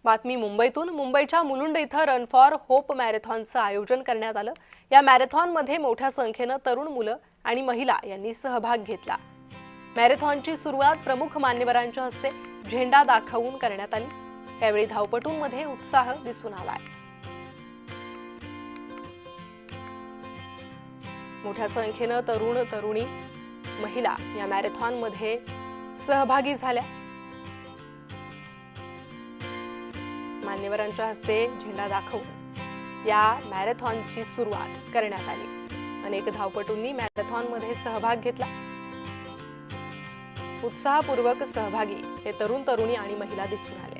बातमी मुंबईतून। मुंबईच्या मुलुंड इथं रन फॉर होप मॅरेथॉनचं आयोजन करण्यात आलं। या मॅरेथॉनमध्ये मोठ्या संख्येने तरुण मुलं आणि महिला यांनी सहभाग घेतला। मॅरेथॉनची सुरुवात प्रमुख मान्यवरांच्या हस्ते झेंडा दाखवून करण्यात आली। यावेळी धावपटूंमध्ये उत्साह दिसून आलाय। मोठ्या संख्येने तरुण तरुणी महिला या मॅरेथॉनमध्ये सहभागी झाल्या। मान्यवरांच्या हस्ते झेंडा दाखवून या मॅरेथॉनची सुरुवात करण्यात आली। अनेक धावपटूंनी मॅरेथॉनमध्ये सहभाग घेतला। उत्साहपूर्वक सहभागी हे तरुण तरुणी आणि महिला दिसून आले।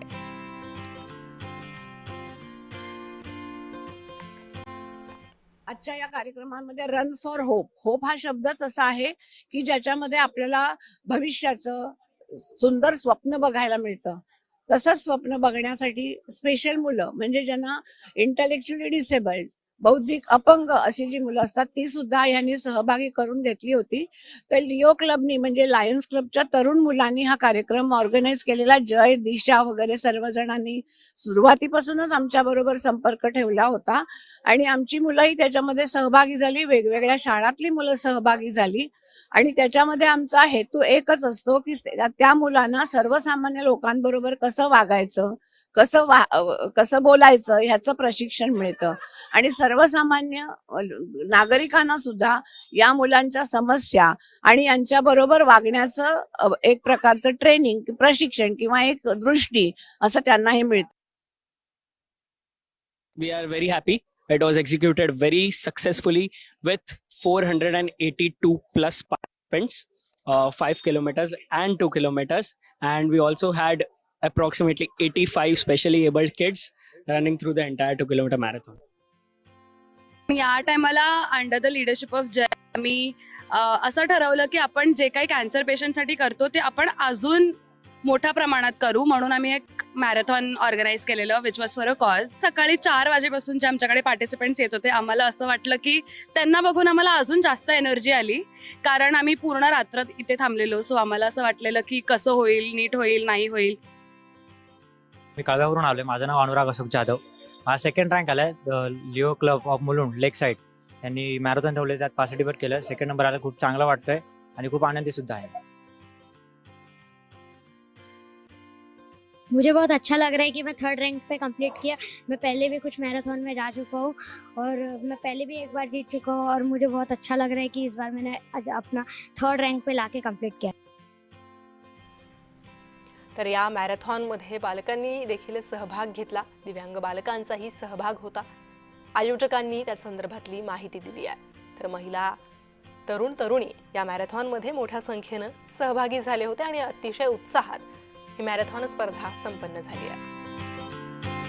आजच्या या कार्यक्रमामध्ये रन फॉर होप, होप हा शब्दच असा आहे की ज्याच्यामध्ये आपल्याला भविष्याचं सुंदर स्वप्न बघायला मिळतं। तसंच स्वप्न बघण्यासाठी स्पेशल मुलं म्हणजे ज्यांना इंटेलेक्च्युअली डिसेबल्ड, बौद्धिक अपंग अशी जी मुलं असतात ती सुद्धा यांनी सहभागी करून घेतली होती। तर लिओ क्लबनी म्हणजे लायन्स क्लबच्या तरुण मुलांनी हा कार्यक्रम ऑर्गनाईज केलेला। जय, दिशा वगैरे सर्वजणांनी सुरुवातीपासूनच आमच्या बरोबर संपर्क ठेवला होता आणि आमची मुलंही त्याच्यामध्ये सहभागी झाली। वेगवेगळ्या शाळातली मुलं सहभागी झाली आणि त्याच्यामध्ये आमचा हेतू एकच असतो की त्या मुलांना सर्वसामान्य लोकांबरोबर कसं वागायचं, कसं बोलायचं ह्याचं प्रशिक्षण मिळतं आणि सर्वसामान्य नागरिकांना सुद्धा या मुलांच्या समस्या आणि यांच्या बरोबर वागण्याचं एक प्रकारचं ट्रेनिंग, प्रशिक्षण किंवा एक दृष्टी असं त्यांनाही मिळतं। We are very happy. It was executed very successfully with 482 plus participants, 5 kilometers and 2 kilometers. And we also had approximately 85 specially abled kids running through the entire 2 kilometer marathon. या टायमाला अंडर द लीडरशिप ऑफ जय आम्ही असं ठरवलं की आपण जे काही cancer पेशंटसाठी करतो ते आपण अजून मोठ्या प्रमाणात करू, म्हणून आम्ही एक मॅरेथॉन ऑर्गनाईज केलेलं which was for a cause. सकाळी 4 वाजेपासून जे आमच्याकडे पार्टिसिपेंट्स येत होते, आम्हाला असं वाटलं की त्यांना बघून आम्हाला अजून जास्त एनर्जी आली, कारण आम्ही पूर्ण रात्र इथे थांबलेलो। सो आम्हाला असं वाटलेलं की कसं होईल, नीट होईल, नाही होईल। मी कळव्यावरून आलोय। माझं नाव अनुराग अशोक जाधव। हा सेकंड रँक आलाय Leo club of Mulund lake side यांनी मॅरेथॉन ठेवले, त्यात पार्टिसिपेट केलं। सेकंड नंबर आला, खूप चांगलं वाटतंय आणि खूप आनंदी सुद्धा आहे। मुझे बहुत अच्छा लग रहा है कि मैं 3rd रैंक पे कंप्लीट किया। मैं पहले भी कुछ मैराथन में जा चुका हूँ और मैं पहले भी एक बार जीत चुका हूँ और मुझे बहुत अच्छा लग रहा है कि इस बार मैंने अपना 3rd रैंक पे लाके कंप्लीट किया। तर या मॅरेथॉनमध्ये बालकांनी देखील सहभाग घेतला। दिव्यांग बालकांचाही सहभाग होता। आयोजकांनी त्या संदर्भातली माहिती दिली आहे। तर महिला, तरुण तरुणी या मॅरेथॉनमध्ये मोठ्या संख्येने सहभागी झाले होते आणि अतिशय उत्साहात ही मॅरेथॉन स्पर्धा संपन्न झाली आहे।